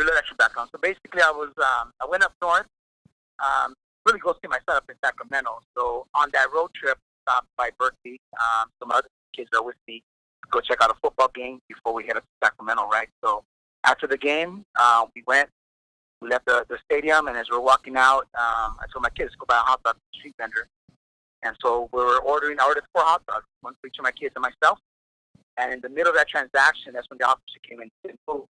little extra background. So basically, I went up north, really go see my son up in Sacramento. So on that road trip, stopped by Berkeley. Some other kids are with me. Go check out a football game before we head up to Sacramento, right? So after the game, we left the stadium, and as we're walking out, I told my kids, go buy a hot dog at the street vendor. And so I ordered 4 hot dogs, one for each of my kids and myself. And in the middle of that transaction, that's when the officer came in and didn't move.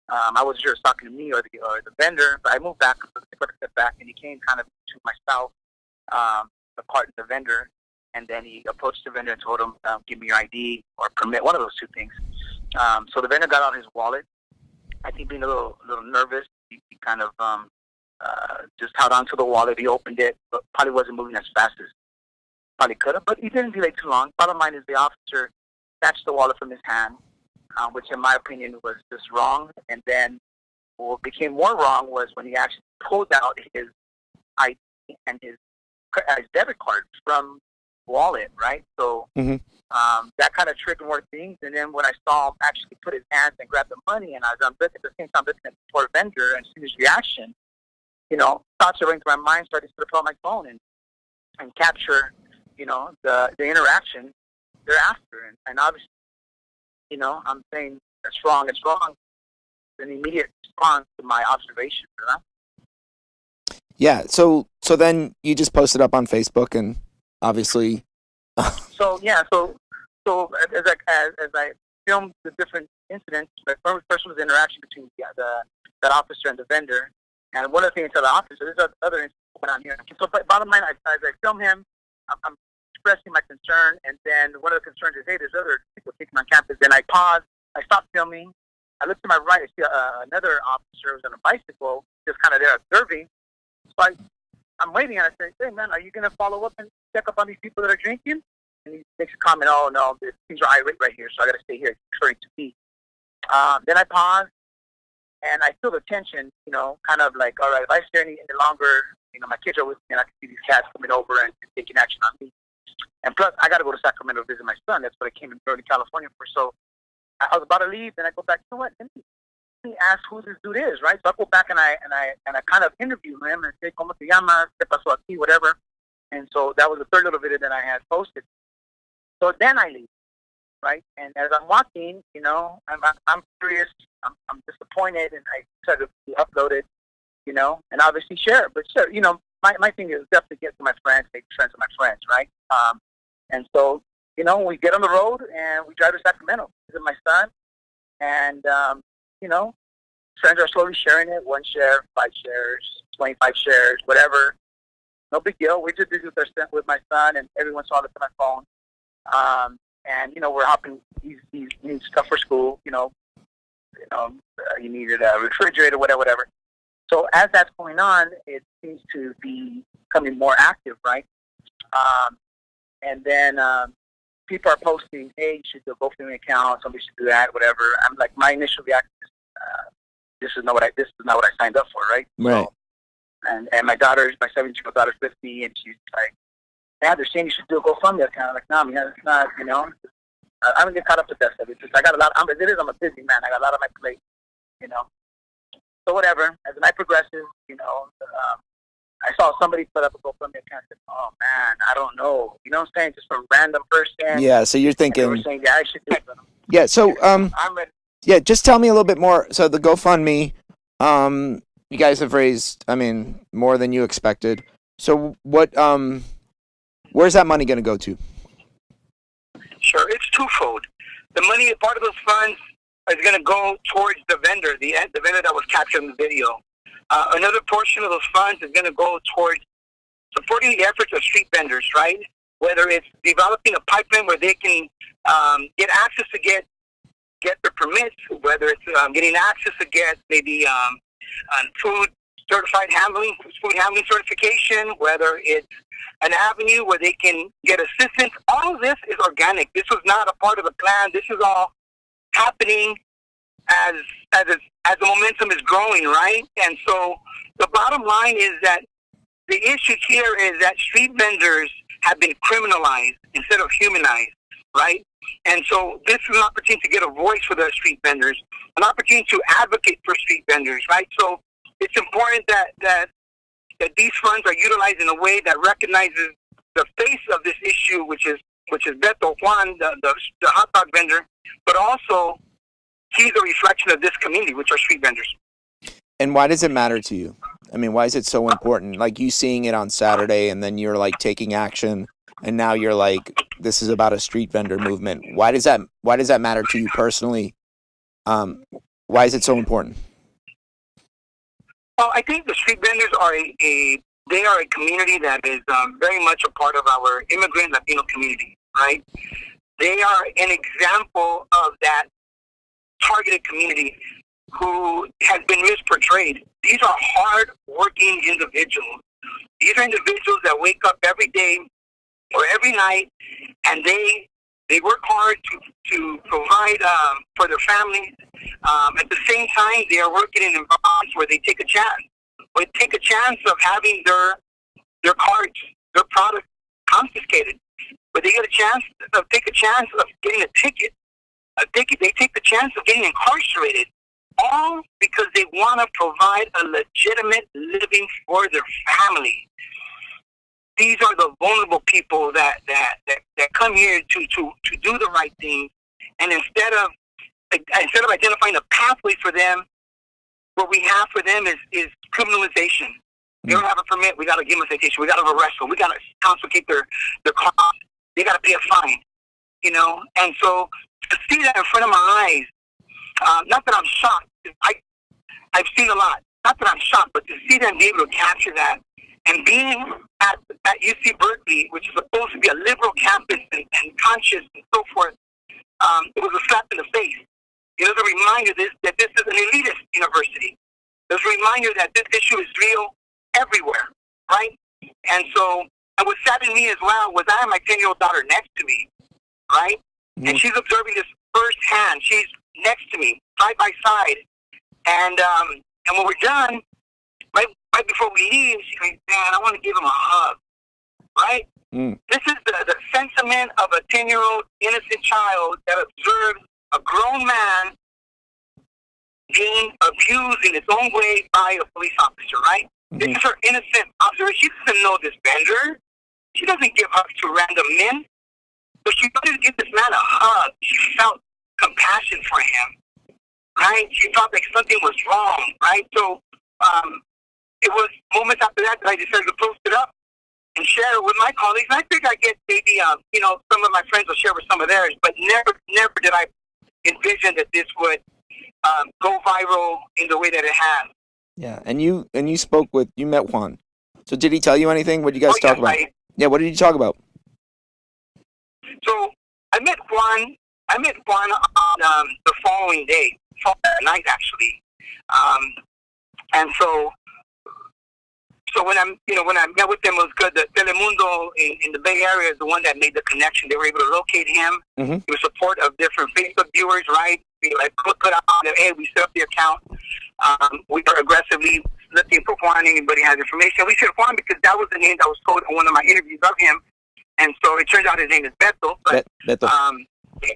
I wasn't sure he was talking to me or the vendor, but I moved back, took a step back, and he came kind of to myself, the cart and the vendor, and then he approached the vendor and told him, give me your ID or permit, one of those two things. So the vendor got out his wallet. I think being a little nervous, he kind of just held on to the wallet. He opened it, but probably wasn't moving as fast as probably could have, but he didn't delay too long. Bottom line is the officer snatched the wallet from his hand, which in my opinion was just wrong. And then what became more wrong was when he actually pulled out his ID and his debit card from the wallet, right? So that kind of triggered more things. And then when I saw him actually put his hands and grab the money, and I was at the same time looking at the poor vendor and see his reaction, thoughts are running through my mind, started to pull out my phone and capture, the interaction thereafter. And obviously, I'm saying it's wrong. It's an immediate response to my observation, Yeah. So then you just posted up on Facebook, and obviously. So as I filmed the different incidents, the first was the interaction between that officer and the vendor, and one of the things I tell the officer, there's other incidents going on here. So, but bottom line, as I film him, I'm expressing my concern, and then one of the concerns is, hey, there's other people taking on campus. Then I pause, I stop filming, I look to my right, I see another officer who's on a bicycle, just kind of there observing. So I'm waiting, and I say, hey, man, are you going to follow up and check up on these people that are drinking? And he makes a comment, oh, no, things are irate right here, so I got to stay here, referring to me. Then I pause, and I feel the tension, kind of like, all right, if I stay any longer, my kids are with me, and I can see these cats coming over and taking action on me. And plus, I got to go to Sacramento to visit my son. That's what I came in Northern California for. So I was about to leave, then I go back, you know what? Let me ask who this dude is, right? So I go back and I kind of interview him and say, ¿Cómo te llamas? ¿Qué pasó aquí? Whatever. And so that was the third little video that I had posted. So then I leave, right? And as I'm walking, I'm curious, I'm disappointed, and I try to upload it, and obviously share it. But sure, my thing is definitely get to my friends, make friends with my friends, right? And so, we get on the road and we drive to Sacramento, visit my son, and, friends are slowly sharing it, 1 share, 5 shares, 25 shares, whatever. No big deal. We just visit with my son, and every once in a while I look at my phone. And, we're hopping, he needs stuff for school, he needed a refrigerator, whatever. So as that's going on, it seems to be becoming more active, right? And then people are posting, hey, you should do a GoFundMe account, somebody should do that, whatever. I'm like, my initial reaction is, this is not what I signed up for, right? Right. So, and my 17-year-old daughter's with me, and she's like, Dad, they're saying you should do a GoFundMe account. I'm like, no, it's not, I don't get caught up with that stuff. It's just, I'm a busy man. I got a lot on my plate, So whatever, as the night progresses, I saw somebody put up a GoFundMe account. I said, oh, man, I don't know. You know what I'm saying? Just some random person. Yeah, so you're thinking. They were saying, yeah, I should do it. Yeah, so, I'm ready. Yeah, just tell me a little bit more. So the GoFundMe, you guys have raised, more than you expected. So what, where's that money going to go to? Sure, it's twofold. The money, part of those funds is going to go towards the vendor, the vendor that was captured in the video. Another portion of those funds is going to go towards supporting the efforts of street vendors, right? Whether it's developing a pipeline where they can get access to get their permits, whether it's getting access to get maybe food handling certification, whether it's an avenue where they can get assistance. All of this is organic. This was not a part of the plan. This is all happening as the momentum is growing, right? And so the bottom line is that the issue here is that street vendors have been criminalized instead of humanized, right? And so this is an opportunity to get a voice for the street vendors, an opportunity to advocate for street vendors, right? So it's important that these funds are utilized in a way that recognizes the face of this issue, which is Beto Juan, the hot dog vendor, but also he's a reflection of this community, which are street vendors. And why does it matter to you? I mean, why is it so important? Like you seeing it on Saturday and then you're like taking action and now you're like, this is about a street vendor movement. Why does that matter to you personally? Why is it so important? Well, I think the street vendors are they are a community that is very much a part of our immigrant Latino community, right? They are an example of that targeted community who has been misportrayed. These are hard-working individuals. These are individuals that wake up every day or every night, and they work hard to provide for their families. At the same time, they are working in environments where they take a chance. Or take a chance of having their cards, their product confiscated. But they take a chance of getting a ticket. They take the chance of getting incarcerated, all because they want to provide a legitimate living for their family. These are the vulnerable people that come here to do the right thing, and instead of identifying a pathway for them, what we have for them is criminalization. They don't have a permit. We got to give them a citation. We got to arrest them. We got to confiscate their costs. They got to pay a fine. And so to see that in front of my eyes, not that I'm shocked. I've seen a lot. Not that I'm shocked, but to see them be able to capture that, and being at UC Berkeley, which is supposed to be a liberal campus and conscious and so forth, it was a slap in the face. It was a reminder that this is an elitist university. It was a reminder that this issue is real everywhere, right? And what saddened me as well was I have my 10-year-old daughter next to me, right? Mm-hmm. And she's observing this firsthand. She's next to me, side by side. And when we're done, right before we leave, she's like, "Dad, I want to give him a hug," right? Mm. This is the sentiment of a 10-year-old innocent child that observes a grown man being abused in his own way by a police officer, right? Mm-hmm. This is her innocent observation. She doesn't know this vendor. She doesn't give hugs to random men. But she wanted to give this man a hug. She felt compassion for him, right? She felt like something was wrong, right? So it was moments after that I decided to post it up and share it with my colleagues. And I think I get maybe, some of my friends will share with some of theirs, but never did I envision that this would go viral in the way that it has. Yeah, and you met Juan. So did he tell you anything? What did you guys talk about? What did you talk about? So I met Juan on the following night actually, and so when I met with him, it was good. The Telemundo in the Bay Area is the one that made the connection. They were able to locate him. Mm-hmm. With support of different Facebook viewers, right? We put out, hey, we set up the account. We are aggressively looking for Juan. Anybody has information? We said Juan because that was the name that was told in one of my interviews of him. And so it turns out his name is Beto. But, Beto.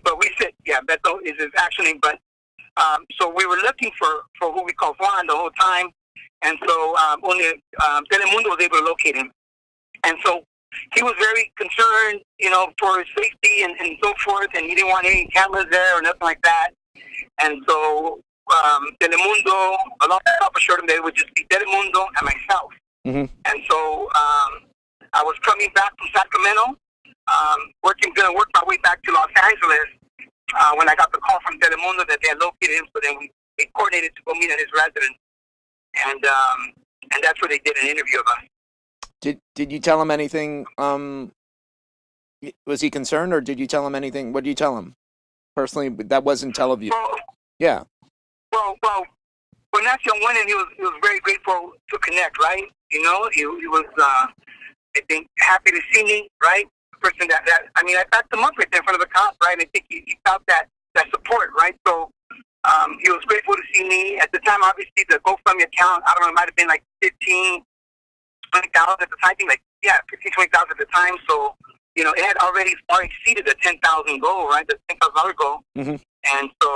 But we said, Beto is his actual name. But so we were looking for who we call Juan the whole time. And so only Telemundo was able to locate him. And so he was very concerned, for his safety and so forth. And he didn't want any cameras there or nothing like that. And so Telemundo, along with help, assured him that it would just be Telemundo and myself. Mm-hmm. And so I was coming back from Sacramento, going to work my way back to Los Angeles when I got the call from Telemundo that they had located him. So then we coordinated to go meet at his residence, and that's where they did an interview of us. Did you tell him anything? Was he concerned, or did you tell him anything? What did you tell him personally? That wasn't television. Yeah. Well, when Nacho went in, he was very grateful to connect, right? He was I think happy to see me, right? The person that I backed him up right there in front of the cops, right? And I think he felt that support, right? So he was grateful to see me. At the time, obviously, the GoFundMe account, I don't know, it might have been like 15, 20,000 at the time. I think 15, 20,000 at the time. So, it had already far exceeded the 10,000 goal, right? The $10,000 goal. Mm-hmm. And so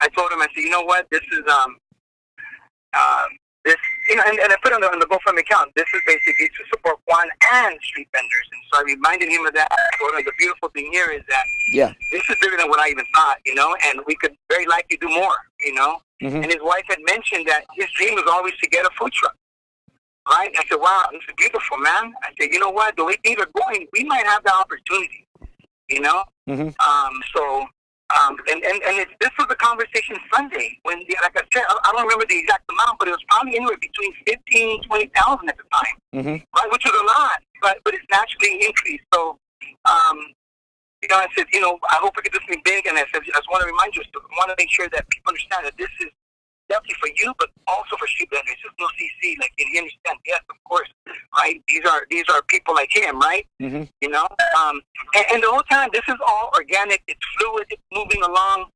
I told him, I said, you know what, this is this, and I put on the GoFundMe account. This is basically to support Juan and street vendors. And so I reminded him of that. I told him the beautiful thing here is that this is bigger than what I even thought, and we could very likely do more, Mm-hmm. And his wife had mentioned that his dream was always to get a food truck. Right? I said, wow, this is beautiful, man. I said, you know what? The way things are going, we might have the opportunity, Mm-hmm. This was a conversation Sunday when, like I said, I don't remember the exact amount, but it was probably anywhere between 15,000 20,000 at the time, Mm-hmm. right? Which was a lot, but it's naturally increased. So, I said, I hope we get this thing big, and I said, I just want to remind you, I want to make sure that people understand that this is definitely for you, but also for street vendors. There's no CC, like you understand. Yes, of course, right? These are people like him, right? Mm-hmm. And the whole time, this is all organic. It's fluid. It's moving along.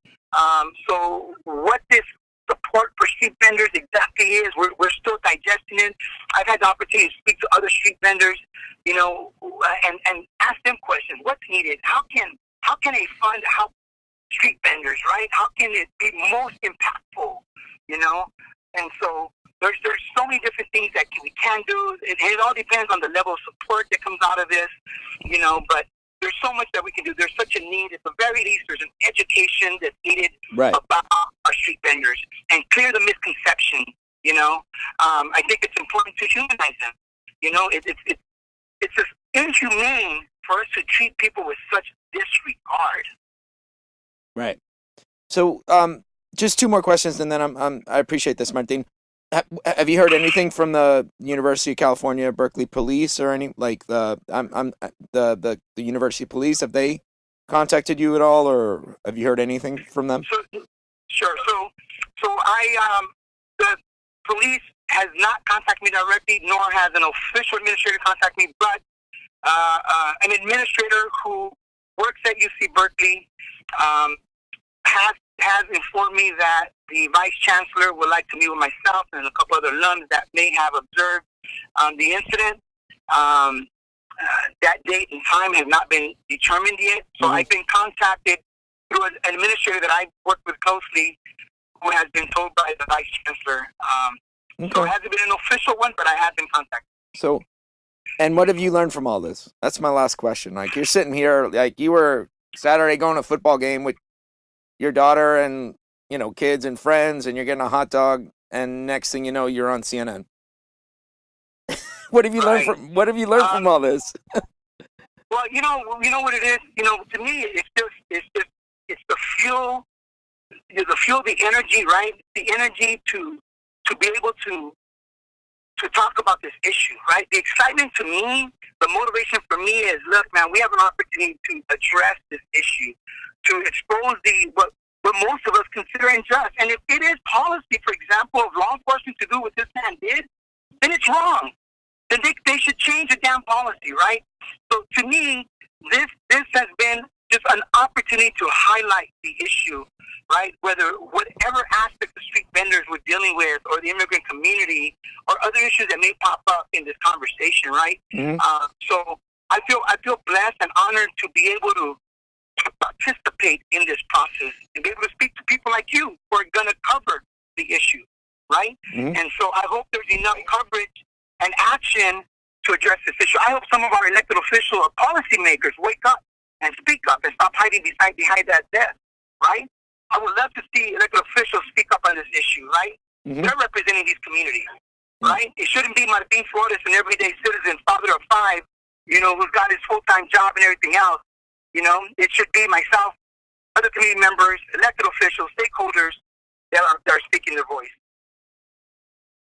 So what this support for street vendors exactly is, we're still digesting it. I've had the opportunity to speak to other street vendors, and ask them questions. What's needed? How can a fund help street vendors, right? How can it be most impactful? And so there's so many different things that we can do. It all depends on the level of support that comes out of this, but there's so much that we can do. There's such a need. At the very least, there's an education that's needed about our street vendors and clear the misconception, I think it's important to humanize them. It's just inhumane for us to treat people with such disregard. Right. So, just two more questions, and then I appreciate this, Martin. Have you heard anything from the University of California, Berkeley Police, or any the University Police? Have they contacted you at all, or have you heard anything from them? Sure. So the police has not contacted me directly, nor has an official administrator contacted me, but an administrator who works at UC Berkeley has informed me that the vice chancellor would like to meet with myself and a couple other alums that may have observed the incident. That date and time has not been determined yet, so I've been contacted through an administrator that I work with closely, who has been told by the vice chancellor. So it hasn't been an official one, but I have been contacted. So, and what have you learned from all this? That's my last question. Like, you're sitting here, like you were Saturday going to a football game with your daughter and, kids and friends, and you're getting a hot dog, and next thing you know, you're on CNN. What have you learned from all this? Well, you know what it is. To me, it's the fuel. The fuel, the energy, right? The energy to be able to talk about this issue, right? The excitement to me, the motivation for me is, look, man, we have an opportunity to address this issue, to expose what most of us consider unjust. And if it is policy, for example, of law enforcement to do what this man did, then it's wrong. Then they should change the damn policy, right? So to me, this has been just an opportunity to highlight the issue, right? Whatever aspect of street vendors we're dealing with, or the immigrant community, or other issues that may pop up in this conversation, right? Mm-hmm. So I feel blessed and honored to be able to participate in this process and be able to speak to people like you who are going to cover the issue, right? Mm-hmm. And so I hope there's enough coverage and action to address this issue. I hope some of our elected officials or policymakers wake up and speak up and stop hiding behind that desk, right? I would love to see elected officials speak up on this issue, right? Mm-hmm. They're representing these communities, right? It shouldn't be Martín Flores, an everyday citizen, father of five, who's got his full-time job and everything else. It should be myself, other community members, elected officials,